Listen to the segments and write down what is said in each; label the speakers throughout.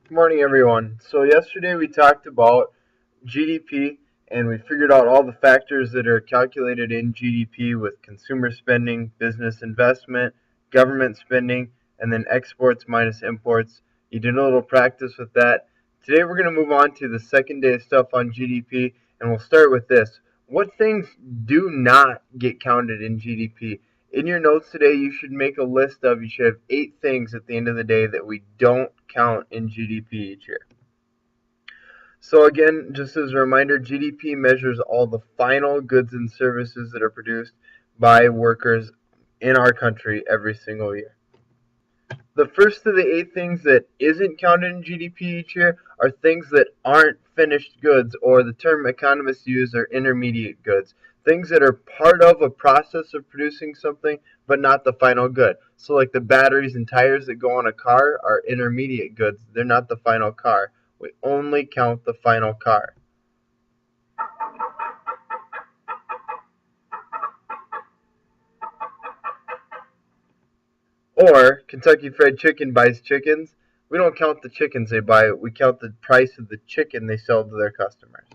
Speaker 1: Good morning, everyone. So yesterday we talked about GDP and we figured out all the factors that are calculated in GDP with consumer spending, business investment, government spending, and then exports minus imports. You did a little practice with that. Today we're going to move on to the second day of stuff on GDP, and we'll start with this. What things do not get counted in GDP? In your notes today, you should make a list of, you should have 8 things at the end of the day that we don't count in GDP each year. So again, just as a reminder, GDP measures all the final goods and services that are produced by workers in our country every single year. The first of the 8 things that isn't counted in GDP each year are things that aren't finished goods, or the term economists use are intermediate goods. Things that are part of a process of producing something, but not the final good. So like the batteries and tires that go on a car are intermediate goods. They're not the final car. We only count the final car. Or Kentucky Fried Chicken buys chickens. We don't count the chickens they buy, we count the price of the chicken they sell to their customers.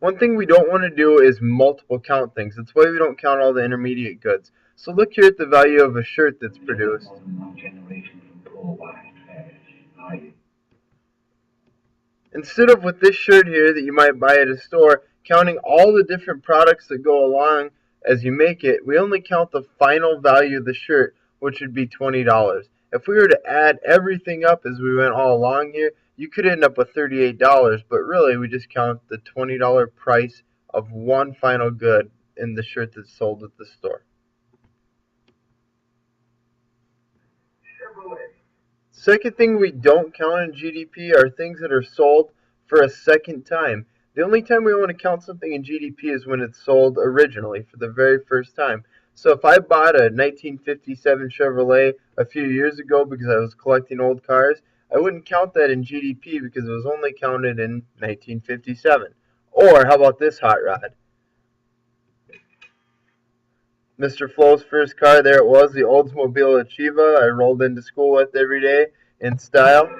Speaker 1: One thing we don't want to do is multiple count things. That's why we don't count all the intermediate goods. So look here at the value of a shirt that's produced. Instead of with this shirt here that you might buy at a store, counting all the different products that go along as you make it, we only count the final value of the shirt, which would be $20. If we were to add everything up as we went all along here, you could end up with $38, but really we just count the $20 price of one final good in the shirt that's sold at the store. Second thing we don't count in GDP are things that are sold for a second time. The only time we want to count something in GDP is when it's sold originally for the very first time. So if I bought a 1957 Chevrolet a few years ago because I was collecting old cars, I wouldn't count that in GDP because it was only counted in 1957. Or how about this hot rod? Mr. Flo's first car, there it was, the Oldsmobile Achieva I rolled into school with every day in style.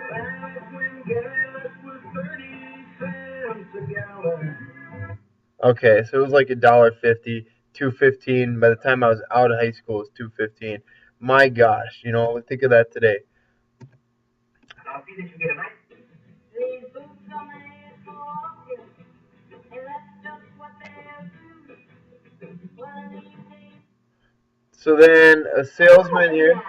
Speaker 1: Okay, so it was like $1.50, $2.15. By the time I was out of high school, it was $2.15. My gosh, think of that today. So then a salesman here,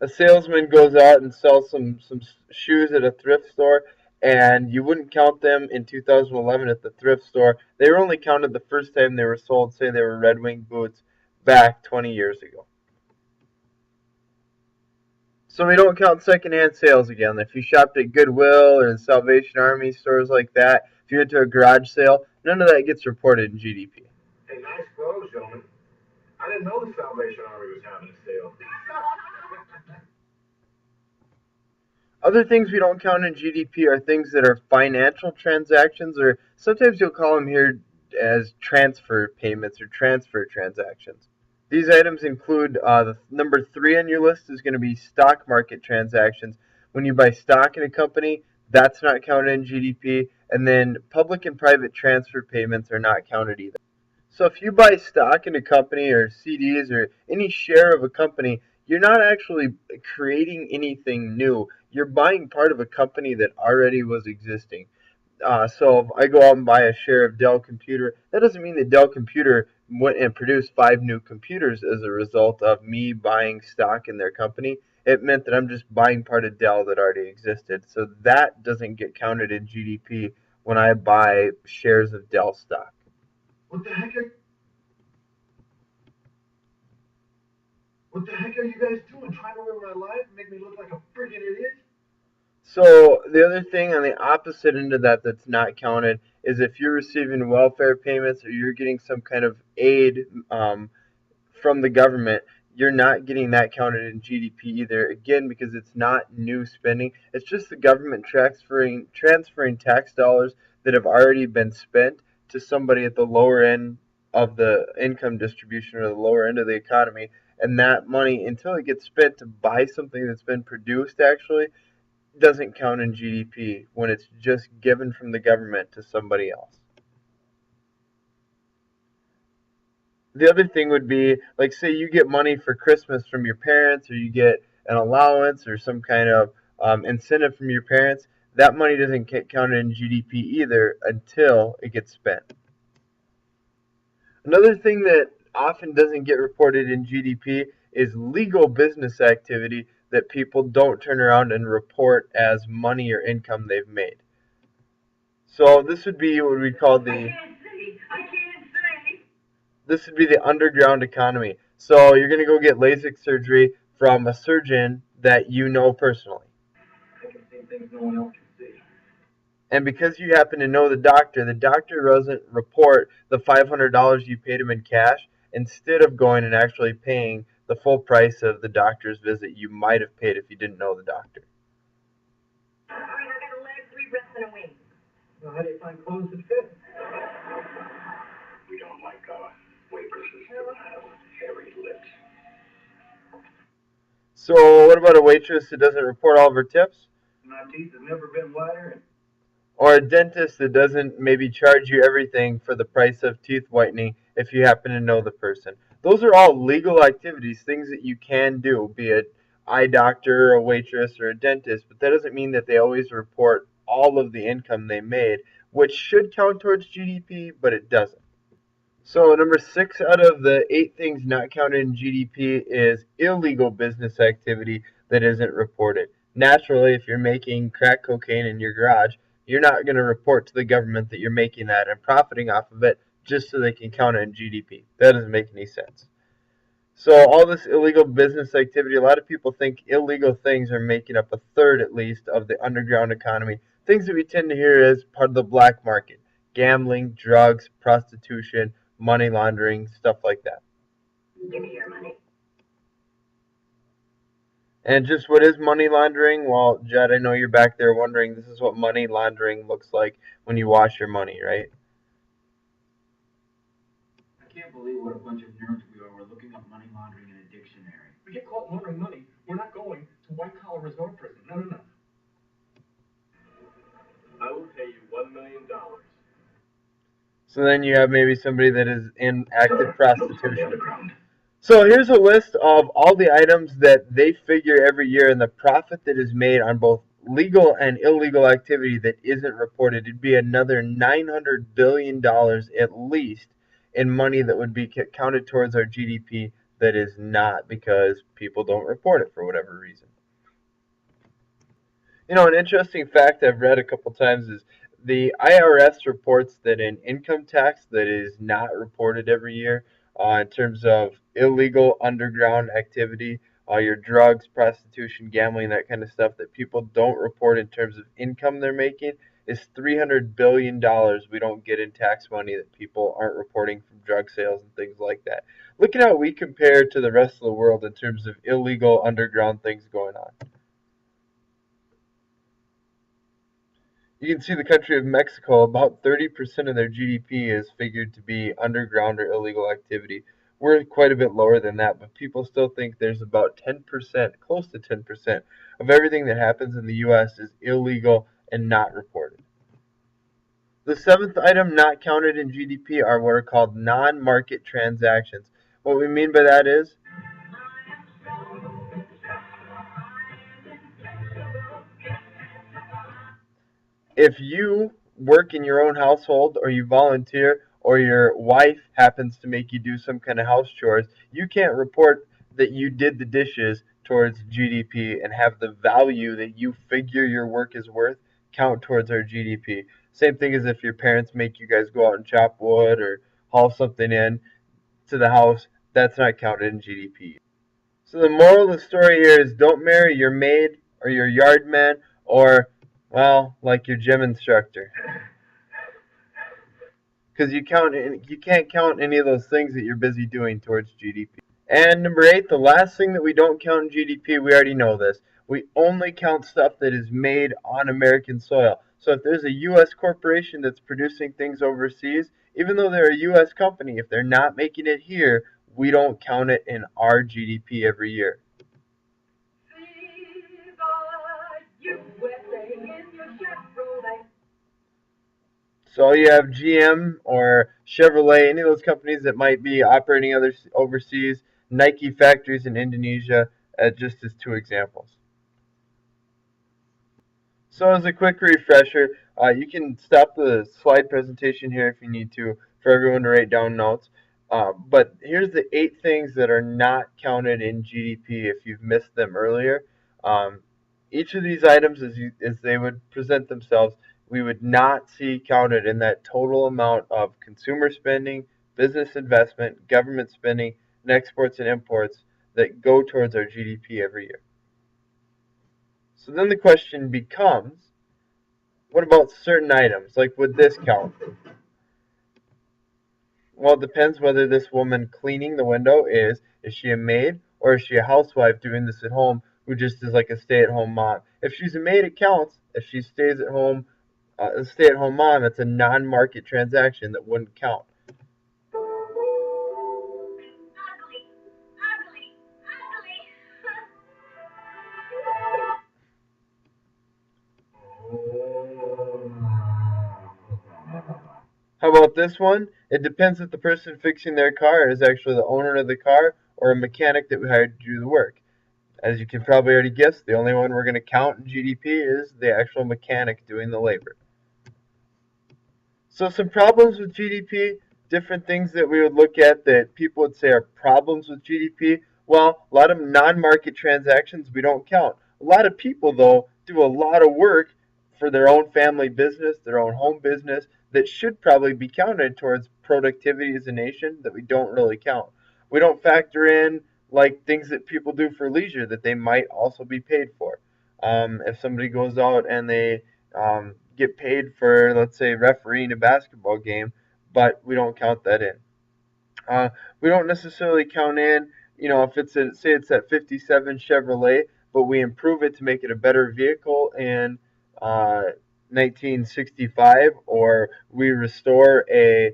Speaker 1: a salesman goes out and sells some shoes at a thrift store, and you wouldn't count them in 2011 at the thrift store. They were only counted the first time they were sold. Say they were Red Wing boots back 20 years ago. So we don't count secondhand sales again. If you shopped at Goodwill or in Salvation Army stores like that, if you went to a garage sale, none of that gets reported in GDP.
Speaker 2: Hey, nice clothes, gentlemen. I didn't know the Salvation Army was having a sale.
Speaker 1: Other things we don't count in GDP are things that are financial transactions, or sometimes you'll call them here as transfer payments or transfer transactions. These items include the number 3 on your list is going to be stock market transactions. When you buy stock in a company, that's not counted in GDP. And then public and private transfer payments are not counted either. So if you buy stock in a company or CDs or any share of a company, you're not actually creating anything new. You're buying part of a company that already was existing. So if I go out and buy a share of Dell Computer, that doesn't mean that Dell Computer went and produced 5 new computers as a result of me buying stock in their company. It meant that I'm just buying part of Dell that already existed. So that doesn't get counted in GDP when I buy shares of Dell stock.
Speaker 2: What the heck are you guys doing? Trying to ruin my life and make me look like a freaking idiot?
Speaker 1: So the other thing on the opposite end of that that's not counted is if you're receiving welfare payments or you're getting some kind of aid from the government, you're not getting that counted in GDP either. Again, because it's not new spending. It's just the government transferring tax dollars that have already been spent to somebody at the lower end of the income distribution or the lower end of the economy, and that money, until it gets spent to buy something that's been produced, actually doesn't count in GDP when it's just given from the government to somebody else. The other thing would be, like, say you get money for Christmas from your parents, or you get an allowance or some kind of incentive from your parents. That money doesn't get counted in GDP either until it gets spent. Another thing that often doesn't get reported in GDP is legal business activity that people don't turn around and report as money or income they've made. So this would be what we call the this would be the underground economy. So you're going to go get LASIK surgery from a surgeon that you know personally.
Speaker 2: I can see things no one else can see.
Speaker 1: And because you happen to know the doctor doesn't report the $500 you paid him in cash instead of going and actually paying the full price of the doctor's visit you might have paid if you didn't know the doctor.
Speaker 3: All right, I got a leg, 3 breasts, and a wing.
Speaker 2: Well, how do you find clothes that fit? We don't like our waitresses to have hairy lips.
Speaker 1: So what about a waitress that doesn't report all of her tips?
Speaker 2: My teeth have never been whiter.
Speaker 1: Or a dentist that doesn't maybe charge you everything for the price of teeth whitening if you happen to know the person. Those are all legal activities, things that you can do, be it eye doctor, a waitress, or a dentist, but that doesn't mean that they always report all of the income they made, which should count towards GDP, but it doesn't. So number 6 out of the 8 things not counted in GDP is illegal business activity that isn't reported. Naturally, if you're making crack cocaine in your garage, you're not going to report to the government that you're making that and profiting off of it just so they can count it in GDP. That doesn't make any sense. So all this illegal business activity, a lot of people think illegal things are making up a third at least of the underground economy. Things that we tend to hear as part of the black market: gambling, drugs, prostitution, money laundering, stuff like that.
Speaker 3: Give me your money.
Speaker 1: And just what is money laundering? Well, Judd, I know you're back there wondering, this is what money laundering looks like when you wash your money, right?
Speaker 4: I can't believe what a bunch of nerds we are. We're looking up money laundering in a dictionary.
Speaker 2: We get caught laundering money, we're not going to white-collar resort prison. No. I will pay you $1 million.
Speaker 1: So then you have maybe somebody that is in active prostitution. So here's a list of all the items that they figure every year and the profit that is made on both legal and illegal activity that isn't reported. It'd be another $900 billion at least in money that would be counted towards our GDP that is not, because people don't report it for whatever reason. You know, an interesting fact I've read a couple times is the IRS reports that an income tax that is not reported every year in terms of illegal underground activity, your drugs, prostitution, gambling, that kind of stuff that people don't report in terms of income they're making, is $300 billion we don't get in tax money that people aren't reporting from drug sales and things like that. Look at how we compare to the rest of the world in terms of illegal underground things going on. You can see the country of Mexico, about 30% of their GDP is figured to be underground or illegal activity. We're quite a bit lower than that, but people still think there's about 10%, close to 10%, of everything that happens in the U.S. is illegal and not reported. The 7th item not counted in GDP are what are called non-market transactions. What we mean by that is if you work in your own household, or you volunteer, or your wife happens to make you do some kind of house chores, you can't report that you did the dishes towards GDP and have the value that you figure your work is worth count towards our GDP. Same thing as if your parents make you guys go out and chop wood or haul something in to the house, that's not counted in GDP. So the moral of the story here is, don't marry your maid or your yard man or, well, like your gym instructor. Because you can't count any of those things that you're busy doing towards GDP. And number 8, the last thing that we don't count in GDP, we already know this. We only count stuff that is made on American soil. So if there's a U.S. corporation that's producing things overseas, even though they're a U.S. company, if they're not making it here, we don't count it in our GDP every year. So you have GM or Chevrolet, any of those companies that might be operating overseas, Nike factories in Indonesia, just as two examples. So as a quick refresher, you can stop the slide presentation here if you need to for everyone to write down notes. But here's the 8 things that are not counted in GDP if you've missed them earlier. Each of these items, as they would present themselves, we would not see counted in that total amount of consumer spending, business investment, government spending, and exports and imports that go towards our GDP every year. So then the question becomes, what about certain items? Like, would this count? Well, it depends whether this woman cleaning the window is she a maid or is she a housewife doing this at home who just is like a stay-at-home mom? If she's a maid, it counts. If she stays at home, a stay-at-home mom, it's a non-market transaction that wouldn't count. How about this one? It depends if the person fixing their car is actually the owner of the car or a mechanic that we hired to do the work. As you can probably already guess, the only one we're going to count in GDP is the actual mechanic doing the labor. So some problems with GDP, different things that we would look at that people would say are problems with GDP. Well, a lot of non-market transactions we don't count. A lot of people, though, do a lot of work for their own family business, their own home business, that should probably be counted towards productivity as a nation that we don't really count. We don't factor in like things that people do for leisure that they might also be paid for. If somebody goes out and they get paid for, let's say, refereeing a basketball game, but we don't count that in. We don't necessarily count in, if say it's that 57 Chevrolet, but we improve it to make it a better vehicle in 1965, or we restore a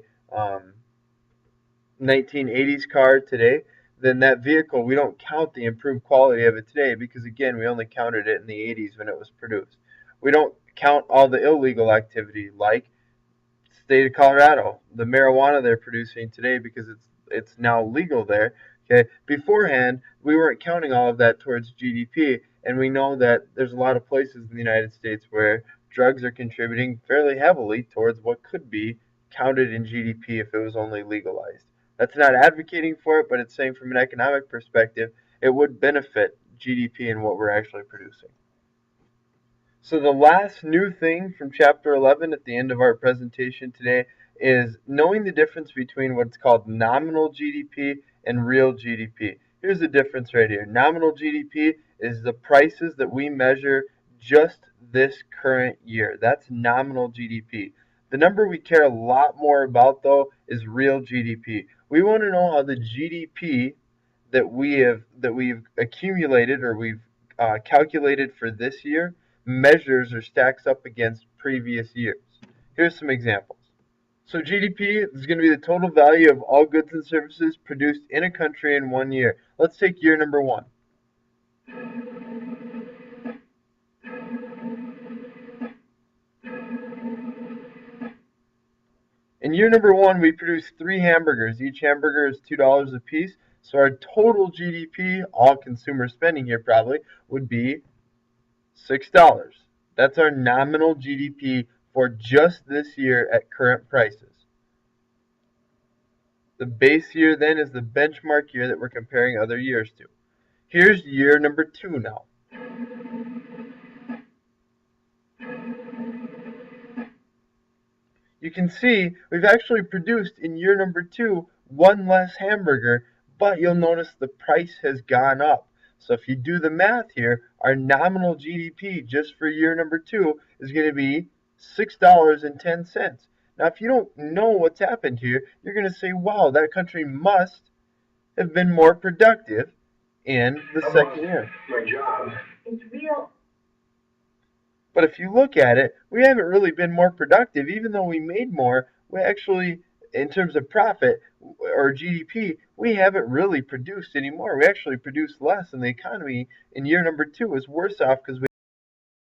Speaker 1: 1980s car today, then that vehicle, we don't count the improved quality of it today because, again, we only counted it in the 80s when it was produced. We don't count all the illegal activity like state of Colorado, the marijuana they're producing today because it's now legal there. Okay, beforehand we weren't counting all of that towards GDP, and we know that there's a lot of places in the United States where drugs are contributing fairly heavily towards what could be counted in GDP if it was only legalized. That's not advocating for it, but it's saying from an economic perspective, it would benefit GDP and what we're actually producing. So the last new thing from chapter 11 at the end of our presentation today is knowing the difference between what's called nominal GDP and real GDP. Here's the difference right here. Nominal GDP is the prices that we measure just this current year. That's nominal GDP. The number we care a lot more about, though, is real GDP. We want to know how the GDP that we've accumulated or we've calculated for this year measures or stacks up against previous years. Here's some examples. So GDP is going to be the total value of all goods and services produced in a country in 1 year. Let's take year number 1. In year number 1, we produced 3 hamburgers. Each hamburger is $2 a piece. So our total GDP, all consumer spending here probably, would be $6. That's our nominal GDP for just this year at current prices. The base year then is the benchmark year that we're comparing other years to. Here's year number 2 now. You can see we've actually produced in year number 2 1 less hamburger, but you'll notice the price has gone up. So if you do the math here, our nominal GDP just for year number 2 is going to be $6.10. Now, if you don't know what's happened here, you're going to say, wow, that country must have been more productive in the second year.
Speaker 2: My job.
Speaker 3: It's real.
Speaker 1: But if you look at it, we haven't really been more productive. Even though we made more, we actually in terms of profit or GDP, we haven't really produced anymore. We actually produce less, and the economy in year number 2 is worse off because